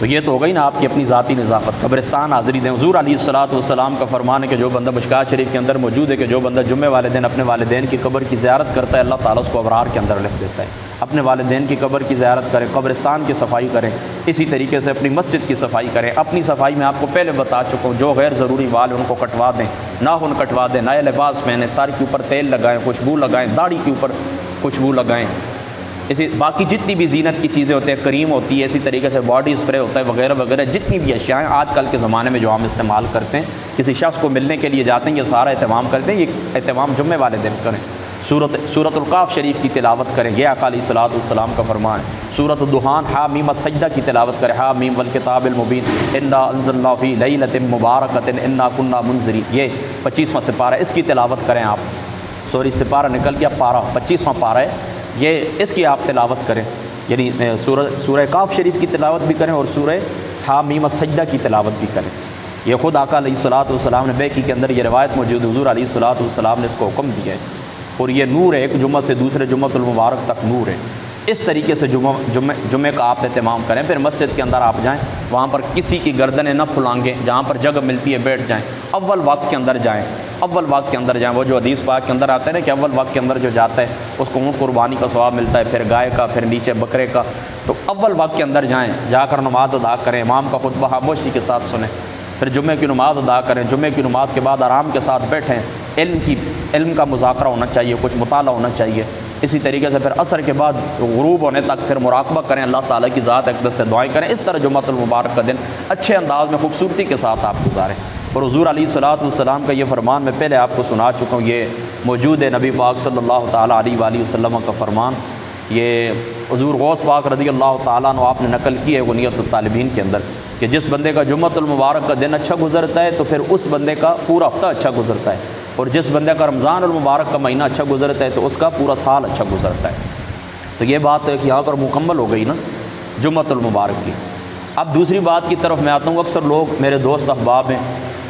تو یہ تو ہو گئی نا آپ کی اپنی ذاتی نظافت۔ قبرستان حاضری دیں۔ حضور علیہ الصلوۃ والسلام کا فرمان ہے کہ جو بندہ مشکات شریف کے اندر موجود ہے کہ جو بندہ جمعے والے دن اپنے والدین کی قبر کی زیارت کرتا ہے، اللہ تعالیٰ اس کو ابرار کے اندر لکھ دیتا ہے۔ اپنے والدین کی قبر کی زیارت کریں، قبرستان کی صفائی کریں، اسی طریقے سے اپنی مسجد کی صفائی کریں۔ اپنی صفائی میں آپ کو پہلے بتا چکا ہوں، جو غیر ضروری وال ان کو کٹوا دیں، ناخن کٹوا دیں، نئے لباس پہنیں، سر کے اوپر تیل لگائیں، خوشبو لگائیں، داڑھی کے اوپر خوشبو لگائیں۔ اسی باقی جتنی بھی زینت کی چیزیں ہوتی ہیں، کریم ہوتی ہے، اسی طریقے سے باڈی اسپرے ہوتا ہے وغیرہ وغیرہ، جتنی بھی اشیاء ہیں آج کل کے زمانے میں جو ہم استعمال کرتے ہیں، کسی شخص کو ملنے کے لیے جاتے ہیں، یہ سارا اہتمام کرتے ہیں، یہ اہتمام جمعے والے دن کریں۔ سورۃ القاف شریف کی تلاوت کریں، یہ آقا علیہ الصلوۃ والسلام کا فرمان ہے۔ سورۃ الدخان حامیم السجدہ کی تلاوت کریں، حامیم والکتاب المبین انا انزلنا فی لیلۃ مبارکۃ انا کنا منذرین، یہ 25واں سپارہ، اس کی تلاوت کریں آپ۔ سپارہ نکل گیا، پارہ 25واں پارہ ہے، یہ اس کی آپ تلاوت کریں، یعنی سورہ کاف شریف کی تلاوت بھی کریں اور سورہ حامیم السجدہ کی تلاوت بھی کریں۔ یہ خود آقا علیہ الصلوۃ والسلام نے بیکی کے اندر یہ روایت موجود، حضور علیہ الصلوۃ والسلام نے اس کو حکم دیا ہے، اور یہ نور ہے، ایک جمعہ سے دوسرے جمعۃ المبارک تک نور ہے۔ اس طریقے سے جمعے کا آپ اہتمام کریں۔ پھر مسجد کے اندر آپ جائیں، وہاں پر کسی کی گردنیں نہ پھلانگیں، جہاں پر جگہ ملتی ہے بیٹھ جائیں، اول وقت کے اندر جائیں، اول وقت کے اندر جائیں۔ وہ جو حدیث پاک کے اندر آتا ہے نا کہ اول وقت کے اندر جو جاتا ہے اس کو اونٹ قربانی کا ثواب ملتا ہے، پھر گائے کا، پھر نیچے بکرے کا۔ تو اول وقت کے اندر جائیں، جا کر نماز ادا کریں، امام کا خطبہ خاموشی کے ساتھ سنیں، پھر جمعے کی نماز ادا کریں۔ جمعے کی نماز کے بعد آرام کے ساتھ بیٹھیں، علم کا مذاکرہ ہونا چاہیے، کچھ مطالعہ ہونا چاہیے۔ اسی طریقے سے پھر عصر کے بعد غروب ہونے تک پھر مراقبہ کریں، اللہ تعالیٰ کی ذات اقدس سے دعائیں کریں۔ اس طرح جمعۃ المبارک کا دن اچھے انداز میں خوبصورتی کے ساتھ آپ گزاریں۔ اور حضور علیہ الصلوۃ والسلام کا یہ فرمان میں پہلے آپ کو سنا چکا ہوں، یہ موجود ہے نبی پاک صلی اللہ تعالیٰ علیہ وآلہ وسلم کا فرمان، یہ حضور غوث پاک رضی اللہ تعالیٰ عنہ آپ نے نقل کی ہے غنیۃ الطالبین کے اندر، کہ جس بندے کا جمعۃ المبارک کا دن اچھا گزرتا ہے تو پھر اس بندے کا پورا ہفتہ اچھا گزرتا ہے، اور جس بندے کا رمضان المبارک کا مہینہ اچھا گزرتا ہے تو اس کا پورا سال اچھا گزرتا ہے۔ تو یہ بات ہے کہ یہاں پر مکمل ہو گئی نا جمعۃ المبارک کی۔ اب دوسری بات کی طرف میں آتا ہوں، اکثر لوگ میرے دوست احباب ہیں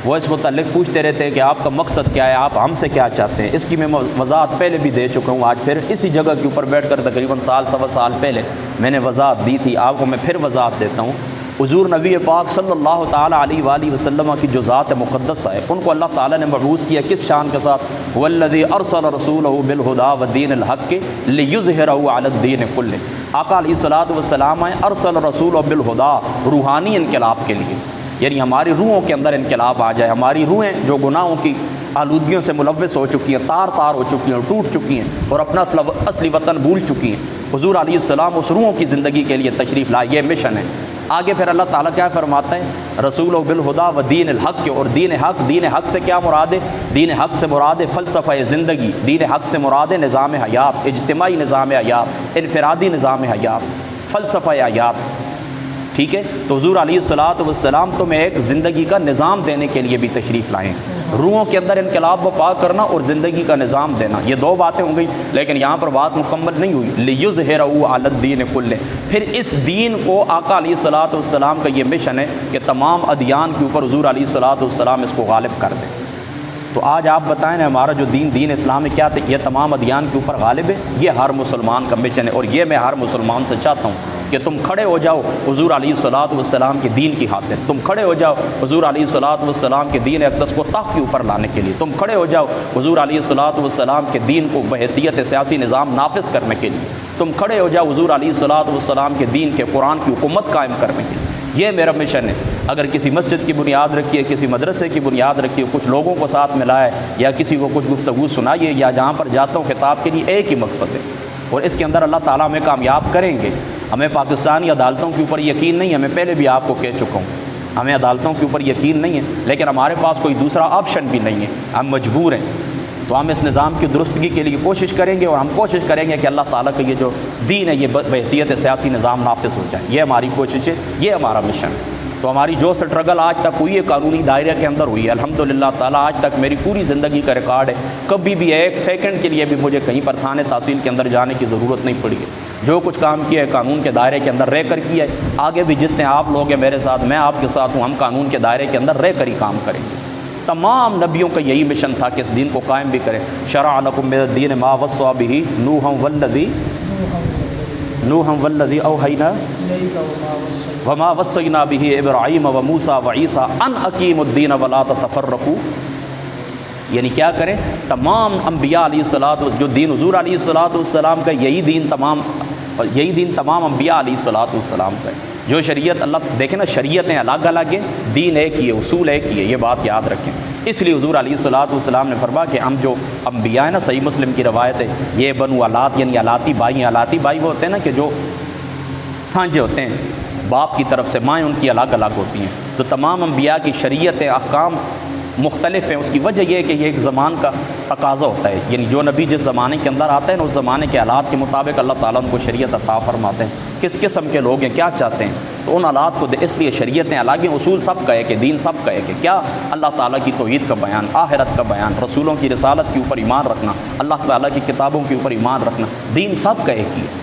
وہ اس متعلق پوچھتے رہتے ہیں کہ آپ کا مقصد کیا ہے، آپ ہم سے کیا چاہتے ہیں۔ اس کی میں وضاحت پہلے بھی دے چکا ہوں، آج پھر اسی جگہ کے اوپر بیٹھ کر تقریباً سال سوا سال پہلے میں نے وضاحت دی تھی، آپ کو میں پھر وضاحت دیتا ہوں۔ حضور نبی پاک صلی اللہ تعالیٰ علیہ وآلہ وسلم کی جو ذات مقدس ہے، ان کو اللہ تعالیٰ نے مبعوث کیا کس شان کے ساتھ؟ والذی ارسل رسولہ بالہدی ودین الحق لیظہرہ علی الدین کلہ۔ آقا علیہ الصلوۃ والسلام ارسل رسولہ بالہدی، روحانی انقلاب کے لیے، یعنی ہماری روحوں کے اندر انقلاب آ جائے، ہماری روحیں جو گناہوں کی آلودگیوں سے ملوث ہو چکی ہیں، تار تار ہو چکی ہیں، ٹوٹ چکی ہیں اور اپنا اصلی وطن بھول چکی ہیں، حضور علیہ السلام اس روحوں کی زندگی کے لیے تشریف لائے، یہ مشن ہے۔ آگے پھر اللہ تعالیٰ کیا فرماتا ہے؟ رسول بالہدی و دین الحق، اور دین حق سے کیا مراد ہے؟ دین حق سے مراد ہے فلسفہ زندگی، دین حق سے مراد ہے نظام حیات، اجتماعی نظام حیات، انفرادی نظام حیات، فلسفہ حیات، ٹھیک ہے؟ تو حضور علیہ الصلوۃ والسلام تمہیں ایک زندگی کا نظام دینے کے لیے بھی تشریف لائیں، روحوں کے اندر انقلاب برپا کرنا اور زندگی کا نظام دینا، یہ دو باتیں ہو گئی، لیکن یہاں پر بات مکمل نہیں ہوئی۔ لیظہرہ علی الدین کلہ، پھر اس دین کو آقا علیہ الصلوۃ والسلام کا یہ مشن ہے کہ تمام ادیان کے اوپر حضور علیہ الصلوۃ والسلام اس کو غالب کر دیں۔ تو آج آپ بتائیں نا، ہمارا جو دین اسلام ہے کیا یہ تمام ادیان کے اوپر غالب ہے؟ یہ ہر مسلمان کا مشن ہے، اور یہ میں ہر مسلمان سے چاہتا ہوں کہ تم کھڑے ہو جاؤ حضور علیہ الصلوۃ والسلام کے دین کی خاطر، تم کھڑے ہو جاؤ حضور علیہ الصلوۃ والسلام کے دین اقدس کو تخت کے اوپر لانے کے لیے، تم کھڑے ہو جاؤ حضور علیہ الصلوۃ والسلام کے دین کو بحیثیت سیاسی نظام نافذ کرنے کے لیے، تم کھڑے ہو جاؤ حضور علیہ الصلوۃ والسلام کے دین کے قرآن کی حکومت قائم کرنے کے لیے۔ یہ میرا مشن ہے۔ اگر کسی مسجد کی بنیاد رکھی ہے، کسی مدرسے کی بنیاد رکھی ہے، کچھ لوگوں کو ساتھ ملا ہے، یا کسی کو کچھ گفتگو سنائیے، یا جہاں پر جاتا ہوں خطاب کے لیے، ایک ہی مقصد ہے، اور اس کے اندر اللہ تعالیٰ ہمیں کامیاب کریں گے۔ ہمیں پاکستانی عدالتوں کے اوپر یقین نہیں ہے، میں پہلے بھی آپ کو کہہ چکا ہوں، ہمیں عدالتوں کے اوپر یقین نہیں ہے، لیکن ہمارے پاس کوئی دوسرا آپشن بھی نہیں ہے، ہم مجبور ہیں۔ تو ہم اس نظام کی درستگی کے لیے کوشش کریں گے، اور ہم کوشش کریں گے کہ اللہ تعالیٰ کا یہ جو دین ہے یہ بحیثیت سیاسی نظام نافذ ہو جائے، یہ ہماری کوشش ہے، یہ ہمارا مشن ہے۔ تو ہماری جو سٹرگل آج تک ہوئی ہے قانونی دائرے کے اندر ہوئی ہے، الحمدللہ تعالیٰ آج تک میری پوری زندگی کا ریکارڈ ہے، کبھی بھی ایک سیکنڈ کے لیے بھی مجھے کہیں پر تھانے تحصیل کے اندر جانے کی ضرورت نہیں پڑی ہے۔ جو کچھ کام کیا ہے قانون کے دائرے کے اندر رہ کر کیا ہے، آگے بھی جتنے آپ لوگ ہیں میرے ساتھ، میں آپ کے ساتھ ہوں، ہم قانون کے دائرے کے اندر رہ کر ہی کام کریں گے۔ تمام نبیوں کا یہی مشن تھا کہ اس دین کو قائم بھی کریں۔ شرع لکم من الدین ما وصى به نوحا والذی اوحینا وما وصینا بہ ابراہیم و موسیٰ و عیسیٰ ان اقیموا الدین ولا تتفرقوا، یعنی کیا کریں، تمام انبیاء علیہ الصلوۃ، جو دین حضور علیہ الصلوۃ والسلام کا یہی دین تمام انبیاء علیہ الصلوۃ والسلام کا ہے۔ جو شریعت اللہ، دیکھیں نا، شریعتیں الگ الگ ہیں، دین ایک ہی ہے، اصول ایک ہی ہے، یہ بات یاد رکھیں۔ اس لیے حضور علیہ الصلوۃ والسلام نے فرمایا کہ ہم جو انبیاء ہیں نا، صحیح مسلم کی روایت ہے، یہ بنو علات یعنی علاتی بھائی وہ ہوتے ہیں نا کہ جو سانجے ہوتے ہیں باپ کی طرف سے، مائیں ان کی الگ الگ ہوتی ہیں، تو تمام انبیاء کی شریعتیں احکام مختلف ہیں۔ اس کی وجہ یہ ہے کہ یہ ایک زمان کا تقاضا ہوتا ہے، یعنی جو نبی جس زمانے کے اندر آتا ہے نا، اس زمانے کے حالات کے مطابق اللہ تعالیٰ ان کو شریعت عطا فرماتے ہیں، کس قسم کے لوگ ہیں، کیا چاہتے ہیں، تو ان حالات کو اس لیے شریعتیں الگ ہیں، اصول سب کا ہے کہ دین سب کا ہے کہ کیا، اللہ تعالیٰ کی توحید کا بیان، آخرت کا بیان، رسولوں کی رسالت کے اوپر ایمان رکھنا، اللہ تعالیٰ کی کتابوں کے اوپر ایمان رکھنا، دین سب کا ایک ہی ہے۔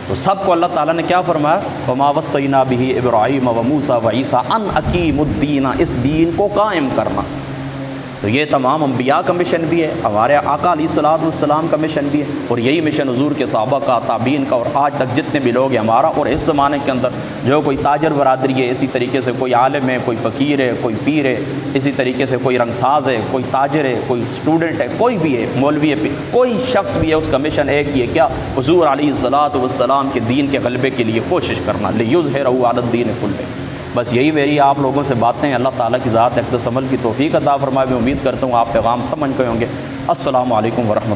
تو سب کو اللہ تعالیٰ نے کیا فرمایا، وما وصینا بہ ابراہیم و موسیٰ و عیسیٰ ان اقیموا الدین، اس دین کو قائم کرنا۔ تو یہ تمام انبیاء کا مشن بھی ہے، ہمارے آقا علیہ الصلوۃ والسلام کا مشن بھی ہے، اور یہی مشن حضور کے صحابہ کا، تابعین کا، اور آج تک جتنے بھی لوگ ہیں ہمارا، اور اس زمانے کے اندر جو کوئی تاجر برادری ہے، اسی طریقے سے کوئی عالم ہے، کوئی فقیر ہے، کوئی پیر ہے، اسی طریقے سے کوئی رنگ ساز ہے، کوئی تاجر ہے، کوئی اسٹوڈنٹ ہے، کوئی بھی ہے، مولوی ہے، کوئی شخص بھی ہے، اس کا مشن ایک ہی ہے، کیا، حضور علیہ الصلوۃ والسلام کے دین کے غلبے کے لیے کوشش کرنا، لیظہرہ علی الدین کلہ۔ بس یہی میری آپ لوگوں سے باتیں ہیں، اللہ تعالیٰ کی ذات اقدس عمل کی توفیق عطا فرمائے۔ میں امید کرتا ہوں آپ پیغام سمجھ گئے ہوں گے۔ السلام علیکم ورحمۃ اللہ۔